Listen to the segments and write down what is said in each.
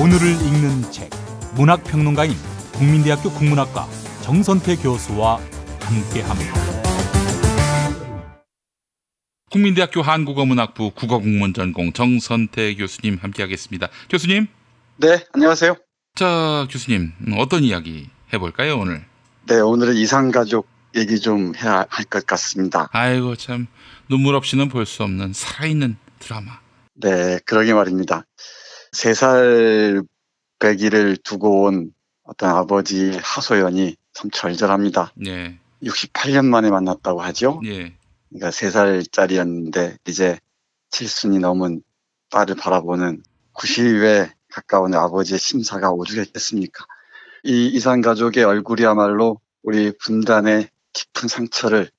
오늘을 읽는 책, 문학평론가인 국민대학교 국문학과 정선태 교수와 함께합니다. 국민대학교 한국어문학부 국어국문전공 정선태 교수님 함께하겠습니다. 교수님. 네, 안녕하세요. 자, 교수님 어떤 이야기 해볼까요 오늘? 네, 오늘은 이산가족 얘기 좀 해야 할 것 같습니다. 아이고 참, 눈물 없이는 볼 수 없는 살아있는 드라마. 네, 그러게 말입니다. 3살 배기를 두고 온 어떤 아버지 하소연이 참 절절합니다. 예. 68년 만에 만났다고 하죠. 예. 그러니까 3살짜리였는데 이제 칠순이 넘은 딸을 바라보는 90에 가까운 아버지의 심사가 오죽했겠습니까? 이 이산가족의 얼굴이야말로 우리 분단의 깊은 상처를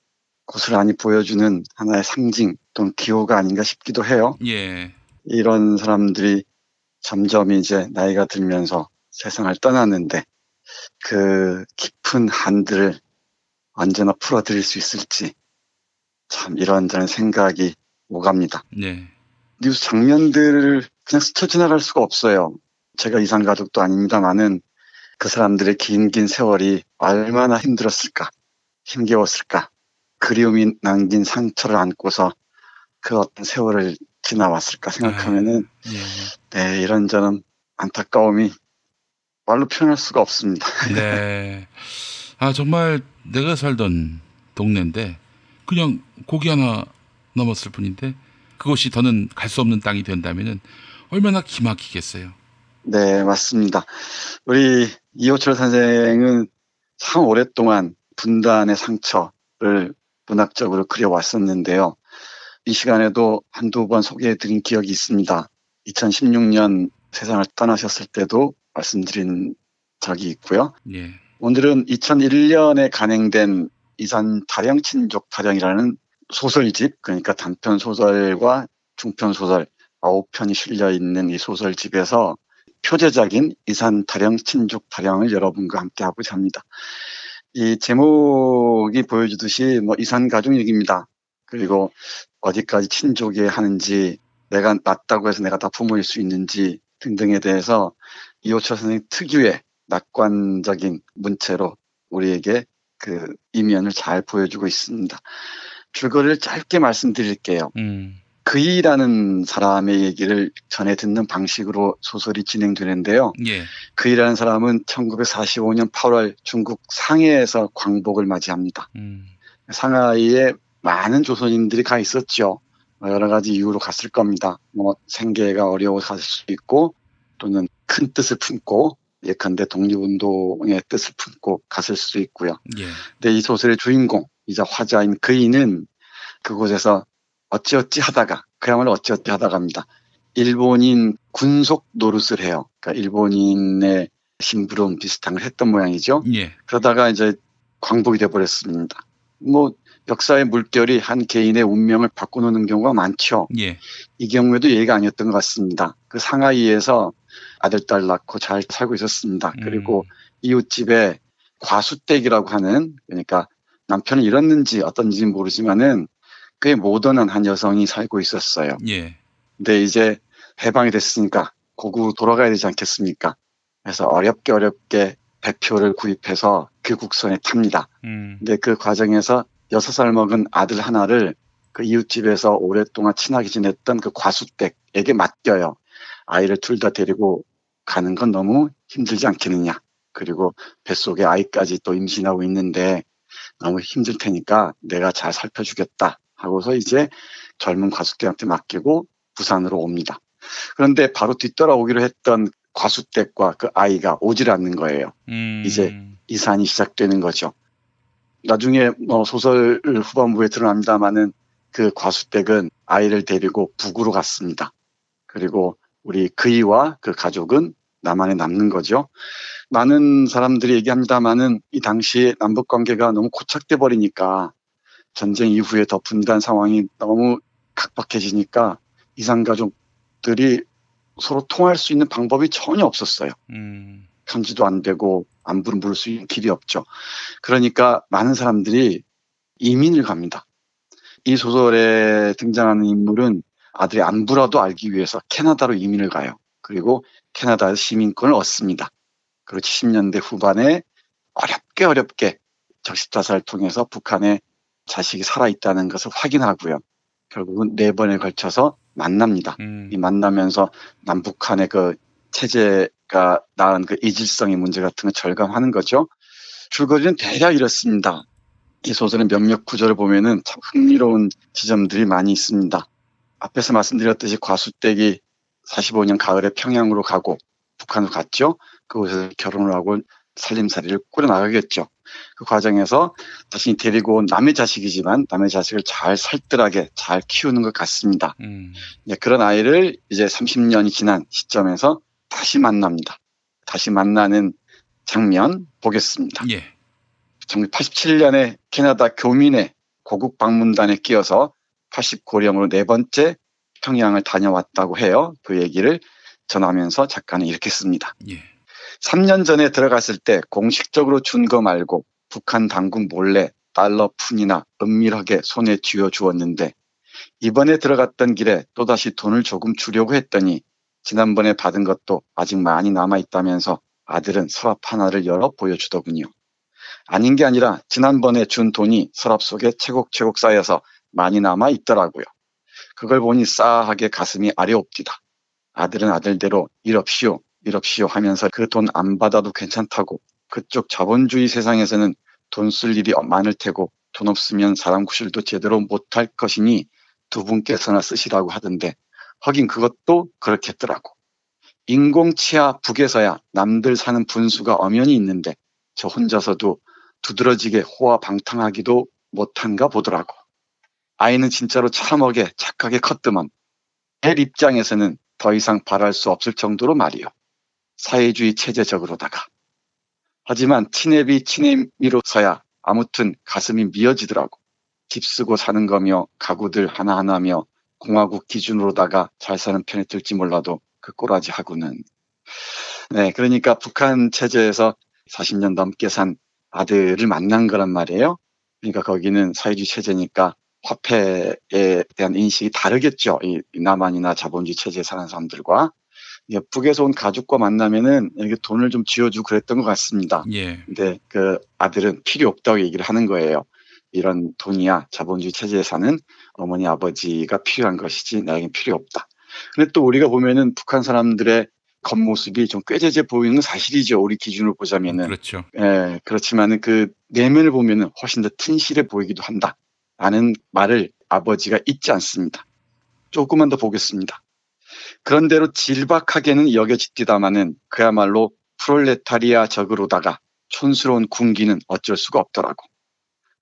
고스란히 보여주는 하나의 상징 또는 기호가 아닌가 싶기도 해요. 예. 이런 사람들이 점점 이제 나이가 들면서 세상을 떠났는데 그 깊은 한들을 언제나 풀어드릴 수 있을지 참 이런저런 생각이 오갑니다. 예. 뉴스 장면들을 그냥 스쳐 지나갈 수가 없어요. 제가 이산가족도 아닙니다만은 그 사람들의 긴 세월이 얼마나 힘들었을까, 힘겨웠을까, 그리움이 남긴 상처를 안고서 그 어떤 세월을 지나왔을까 생각하면은 네, 이런저런 안타까움이 말로 표현할 수가 없습니다. 네. 아, 정말 내가 살던 동네인데 그냥 고기 하나 넘었을 뿐인데 그것이 더는 갈 수 없는 땅이 된다면은 얼마나 기막히겠어요. 네, 맞습니다. 우리 이호철 선생은 참 오랫동안 분단의 상처를 문학적으로 그려왔었는데요. 이 시간에도 한두 번 소개해드린 기억이 있습니다. 2016년 세상을 떠나셨을 때도 말씀드린 적이 있고요. 예. 오늘은 2001년에 간행된 이산 다령 친족 다령이라는 소설집, 그러니까 단편 소설과 중편 소설 9편이 실려 있는 이 소설집에서 표제작인 이산 다령 친족 다령을 여러분과 함께 하고자 합니다. 이 제목이 보여주듯이 이산 가족 얘기입니다. 그리고 어디까지 친족이 하는지, 내가 낫다고 해서 내가 다 부모일 수 있는지 등등에 대해서 이호철 선생님 특유의 낙관적인 문체로 우리에게 그 이면을 잘 보여주고 있습니다. 줄거리를 짧게 말씀드릴게요. 그이라는 사람의 얘기를 전해 듣는 방식으로 소설이 진행되는데요. 예. 그이라는 사람은 1945년 8월 중국 상해에서 광복을 맞이합니다. 상하이에 많은 조선인들이 가 있었죠. 여러 가지 이유로 갔을 겁니다. 생계가 어려워 갔을 수도 있고 또는 큰 뜻을 품고 예컨대 독립운동의 뜻을 품고 갔을 수도 있고요. 예. 근데 이 소설의 주인공이자 화자인 그이는 그곳에서 어찌어찌 하다가, 그야말로 어찌어찌 하다가입니다. 일본인 군속 노릇을 해요. 그러니까 일본인의 심부름 비슷한 걸 했던 모양이죠. 예. 그러다가 이제 광복이 돼버렸습니다. 역사의 물결이 한 개인의 운명을 바꿔놓는 경우가 많죠. 예. 이 경우에도 예의가 아니었던 것 같습니다. 그 상하이에서 아들, 딸 낳고 잘 살고 있었습니다. 그리고 이웃집에 과수댁이라고 하는, 그러니까 남편을 잃었는지 어떤지는 모르지만은 꽤 모던한 한 여성이 살고 있었어요. 예. 근데 이제 해방이 됐으니까 고국 돌아가야 되지 않겠습니까? 그래서 어렵게 배표를 구입해서 그 국선에 탑니다. 근데 그 과정에서 6살 먹은 아들 하나를 그 이웃집에서 오랫동안 친하게 지냈던 그 과수댁에게 맡겨요. 아이를 둘 다 데리고 가는 건 너무 힘들지 않겠느냐. 그리고 뱃속에 아이까지 또 임신하고 있는데 너무 힘들 테니까 내가 잘 살펴주겠다 하고서 이제 젊은 과수댁한테 맡기고 부산으로 옵니다. 그런데 바로 뒤돌아오기로 했던 과수댁과 그 아이가 오질 않는 거예요. 이제 이산이 시작되는 거죠. 나중에 소설 후반부에 드러납니다마는 그 과수댁은 아이를 데리고 북으로 갔습니다. 그리고 우리 그이와 그 가족은 남한에 남는 거죠. 많은 사람들이 얘기합니다마는 이 당시에 남북 관계가 너무 고착돼 버리니까 전쟁 이후에 더 분단 상황이 너무 각박해지니까 이산 가족들이 서로 통할 수 있는 방법이 전혀 없었어요. 편지도 안 되고 안부를 물을 수 있는 길이 없죠. 그러니까 많은 사람들이 이민을 갑니다. 이 소설에 등장하는 인물은 아들의 안부라도 알기 위해서 캐나다로 이민을 가요. 그리고 캐나다에서 시민권을 얻습니다. 그리고 70년대 후반에 어렵게 적십자사를 통해서 북한에 자식이 살아있다는 것을 확인하고요. 결국은 4번에 걸쳐서 만납니다. 이 만나면서 남북한의 그 체제가 낳은 그 이질성의 문제 같은 걸 절감하는 거죠. 줄거리는 대략 이렇습니다. 이 소설의 몇몇 구조를 보면은 참 흥미로운 지점들이 많이 있습니다. 앞에서 말씀드렸듯이 과수댁이 45년 가을에 평양으로 가고 북한으로 갔죠. 그곳에서 결혼을 하고 살림살이를 꾸려나가겠죠. 그 과정에서 자신이 데리고 온 남의 자식이지만 남의 자식을 잘 살뜰하게 잘 키우는 것 같습니다. 그런 아이를 이제 30년이 지난 시점에서 다시 만납니다. 다시 만나는 장면 보겠습니다. 예. 1987년에 캐나다 교민의 고국 방문단에 끼어서 89령으로 4번째 평양을 다녀왔다고 해요. 그 얘기를 전하면서 작가는 이렇게 씁니다. 예. 3년 전에 들어갔을 때 공식적으로 준 거 말고 북한 당국 몰래 달러 푼이나 은밀하게 손에 쥐어주었는데 이번에 들어갔던 길에 또다시 돈을 조금 주려고 했더니 지난번에 받은 것도 아직 많이 남아있다면서 아들은 서랍 하나를 열어 보여주더군요. 아닌 게 아니라 지난번에 준 돈이 서랍 속에 채곡채곡 쌓여서 많이 남아있더라고요. 그걸 보니 싸하게 가슴이 아려옵디다. 아들은 아들대로 일 없이요 하면서 그 돈 안 받아도 괜찮다고 그쪽 자본주의 세상에서는 돈 쓸 일이 많을 테고 돈 없으면 사람 구실도 제대로 못할 것이니 두 분께서나 쓰시라고 하던데 하긴 그것도 그렇겠더라고. 인공치하 북에서야 남들 사는 분수가 엄연히 있는데 저 혼자서도 두드러지게 호화방탕하기도 못한가 보더라고. 아이는 진짜로 참하게 착하게 컸더만 애 입장에서는 더 이상 바랄 수 없을 정도로 말이요. 사회주의 체제적으로다가. 하지만 친애비 친애미로서야 아무튼 가슴이 미어지더라고. 집 쓰고 사는 거며 가구들 하나하나며 공화국 기준으로다가 잘 사는 편에 들지 몰라도 그 꼬라지 하고는. 네, 그러니까 북한 체제에서 40년 넘게 산 아들을 만난 거란 말이에요. 그러니까 거기는 사회주의 체제니까 화폐에 대한 인식이 다르겠죠. 이 남한이나 자본주의 체제에 사는 사람들과. 북에서 온 가족과 만나면은 이렇게 돈을 좀 쥐어주고 그랬던 것 같습니다. 예. 근데 그 아들은 필요 없다고 얘기를 하는 거예요. 이런 돈이야 자본주의 체제에 사는 어머니 아버지가 필요한 것이지 나에겐 필요 없다. 근데 또 우리가 보면은 북한 사람들의 겉모습이 좀 꾀죄죄 보이는 건 사실이죠. 우리 기준으로 보자면은. 그렇죠. 예, 그렇지만은 그 내면을 보면은 훨씬 더 튼실해 보이기도 한다. 라는 말을 아버지가 잊지 않습니다. 조금만 더 보겠습니다. 그런대로 질박하게는 여겨지디다마는 그야말로 프롤레타리아적으로다가 촌스러운 군기는 어쩔 수가 없더라고.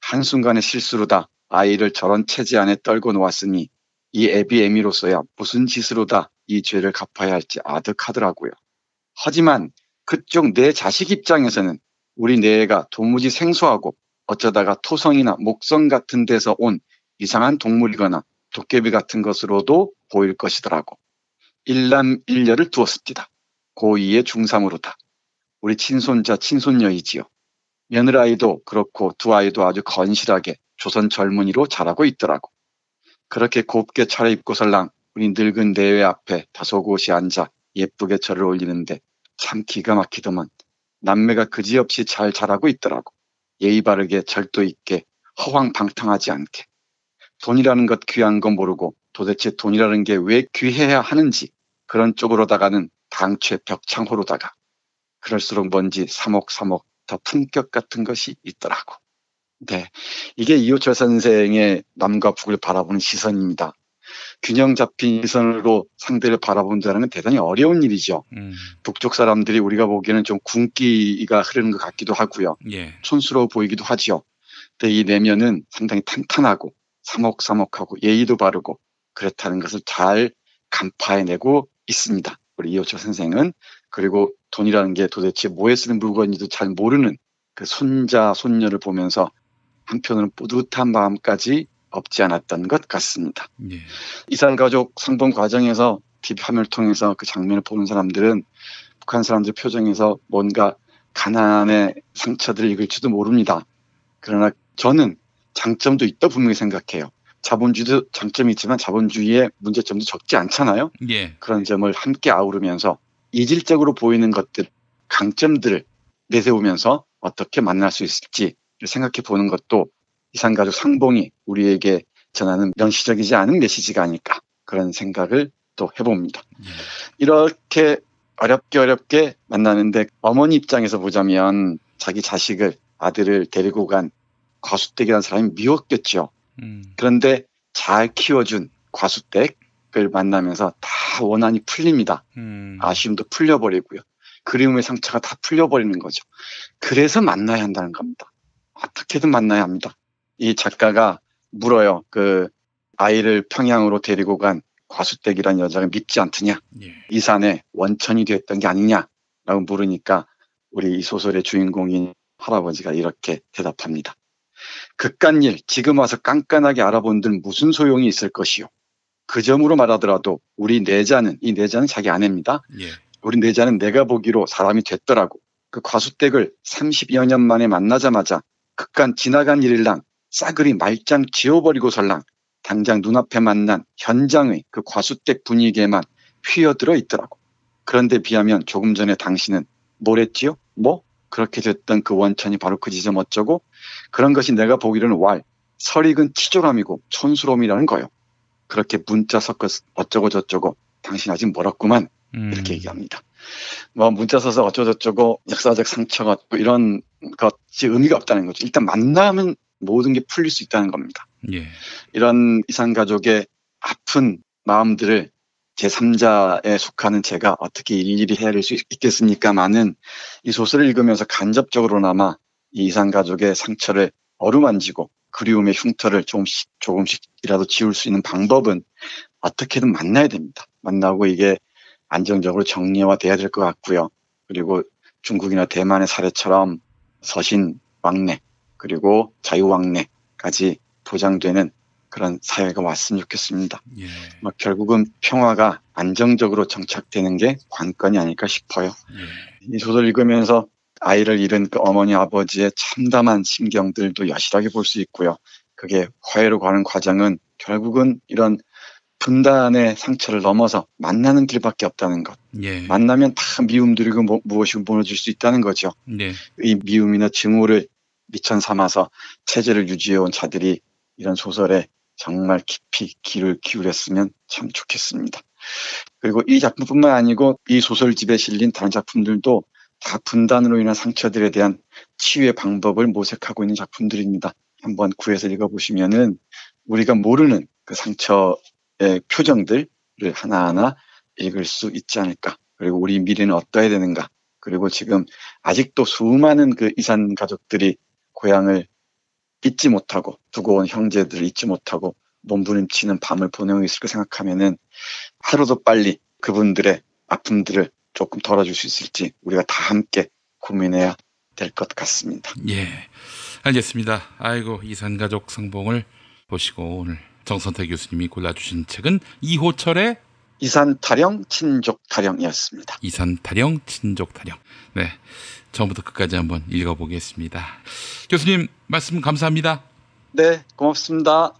한순간의 실수로다 아이를 저런 체제 안에 떨고 놓았으니 이 애비애미로서야 무슨 짓으로다 이 죄를 갚아야 할지 아득하더라고요. 하지만 그쪽 내 자식 입장에서는 우리 내 애가 도무지 생소하고 어쩌다가 토성이나 목성 같은 데서 온 이상한 동물이거나 도깨비 같은 것으로도 보일 것이더라고. 일남일녀를 두었습니다. 고2의 중3으로다. 우리 친손자 친손녀이지요. 며느라이도 그렇고 두 아이도 아주 건실하게 조선 젊은이로 자라고 있더라고. 그렇게 곱게 차려입고 설랑 우리 늙은 내외 앞에 다소곳이 앉아 예쁘게 절을 올리는데 참 기가 막히더만 남매가 그지없이 잘 자라고 있더라고. 예의 바르게 절도 있게 허황방탕하지 않게. 돈이라는 것 귀한 건 모르고 도대체 돈이라는 게 왜 귀해야 하는지 그런 쪽으로다가는 당최 벽창호로다가 그럴수록 뭔지 사목사목 더 품격 같은 것이 있더라고. 네, 이게 이호철 선생의 남과 북을 바라보는 시선입니다. 균형 잡힌 시선으로 상대를 바라본다는 건 대단히 어려운 일이죠. 북쪽 사람들이 우리가 보기에는 좀 군기가 흐르는 것 같기도 하고요. 예. 촌스러워 보이기도 하죠. 근데 이 내면은 상당히 탄탄하고 사목사목하고 예의도 바르고 그렇다는 것을 잘 간파해내고 있습니다. 우리 이호철 선생은. 그리고 돈이라는 게 도대체 뭐에 쓰는 물건인지도 잘 모르는 그 손자, 손녀를 보면서 한편으로는 뿌듯한 마음까지 없지 않았던 것 같습니다. 예. 이산가족 상봉 과정에서 TV화면을 통해서 그 장면을 보는 사람들은 북한 사람들 표정에서 뭔가 가난의 상처들을 읽을지도 모릅니다. 그러나 저는 장점도 있다 분명히 생각해요. 자본주의도 장점이 있지만 자본주의의 문제점도 적지 않잖아요. 예. 그런 점을 함께 아우르면서 이질적으로 보이는 것들, 강점들을 내세우면서 어떻게 만날 수 있을지 생각해 보는 것도 이산가족 상봉이 우리에게 전하는 명시적이지 않은 메시지가 아닐까, 그런 생각을 또 해봅니다. 이렇게 어렵게 만나는데 어머니 입장에서 보자면 자기 자식을, 아들을 데리고 간 과수댁이라는 사람이 미웠겠죠. 그런데 잘 키워준 과수댁을 만나면서 다 원한이 풀립니다. 아쉬움도 풀려버리고요. 그리움의 상처가 다 풀려버리는 거죠. 그래서 만나야 한다는 겁니다. 어떻게든 만나야 합니다. 이 작가가 물어요. 그 아이를 평양으로 데리고 간 과수댁이라는 여자가 밉지 않더냐? 예. 이산의 원천이 되었던 게 아니냐라고 물으니까 우리 이 소설의 주인공인 할아버지가 이렇게 대답합니다. 그깟 일 지금 와서 깐깐하게 알아본들 무슨 소용이 있을 것이요. 그 점으로 말하더라도 우리 내자는, 이 내자는 자기 아내입니다. 예. 우리 내자는 내가 보기로 사람이 됐더라고. 그 과수댁을 30여 년 만에 만나자마자 그깟 지나간 일일랑 싸그리 말짱 지워버리고설랑 당장 눈앞에 만난 현장의 그 과수댁 분위기에만 휘어들어 있더라고. 그런데 비하면 조금 전에 당신은 뭘 했지요? 뭐? 그렇게 됐던 그 원천이 바로 그 지점 어쩌고? 그런 것이 내가 보기로는 설익은 치졸함이고 촌스러움이라는 거요. 그렇게 문자 섞어 어쩌고 저쩌고 당신 아직 멀었구만. 이렇게 얘기합니다. 뭐 문자 써서 어쩌고저쩌고 역사적 상처가 이런 것이 의미가 없다는 거죠. 일단 만나면 모든 게 풀릴 수 있다는 겁니다. 예. 이런 이산가족의 아픈 마음들을 제3자에 속하는 제가 어떻게 일일이 헤아릴 수 있겠습니까마는 이 소설을 읽으면서 간접적으로나마 이 이산가족의 상처를 어루만지고 그리움의 흉터를 조금씩이라도 지울 수 있는 방법은 어떻게든 만나야 됩니다. 만나고 이게 안정적으로 정리화돼야 될 것 같고요. 그리고 중국이나 대만의 사례처럼 서신 왕래 그리고 자유왕래까지 보장되는 그런 사회가 왔으면 좋겠습니다. 예. 결국은 평화가 안정적으로 정착되는 게 관건이 아닐까 싶어요. 예. 이 소설 읽으면서 아이를 잃은 그 어머니 아버지의 참담한 심경들도 여실하게 볼 수 있고요. 그게 화해로 가는 과정은 결국은 이런 분단의 상처를 넘어서 만나는 길밖에 없다는 것. 예. 만나면 다 미움들이고 무엇이고 무너질 수 있다는 거죠. 네. 이 미움이나 증오를 미천 삼아서 체제를 유지해온 자들이 이런 소설에 정말 깊이 귀를 기울였으면 참 좋겠습니다. 그리고 이 작품뿐만 아니고 이 소설집에 실린 다른 작품들도 다 분단으로 인한 상처들에 대한 치유의 방법을 모색하고 있는 작품들입니다. 한번 구해서 읽어보시면은 우리가 모르는 그 상처의 표정들을 하나하나 읽을 수 있지 않을까. 그리고 우리 미래는 어떠해야 되는가. 그리고 지금 아직도 수많은 그 이산 가족들이 고향을 잊지 못하고 두고 온 형제들을 잊지 못하고 몸부림치는 밤을 보내고 있을 거 생각하면은 하루도 빨리 그분들의 아픔들을 조금 덜어줄 수 있을지 우리가 다 함께 고민해야 될 것 같습니다. 예, 알겠습니다. 아이고 이산가족 상봉을 보시고 오늘 정선태 교수님이 골라주신 책은 이호철의 이산타령 친족타령이었습니다. 이산타령 친족타령. 네, 처음부터 끝까지 한번 읽어보겠습니다. 교수님 말씀 감사합니다. 네, 고맙습니다.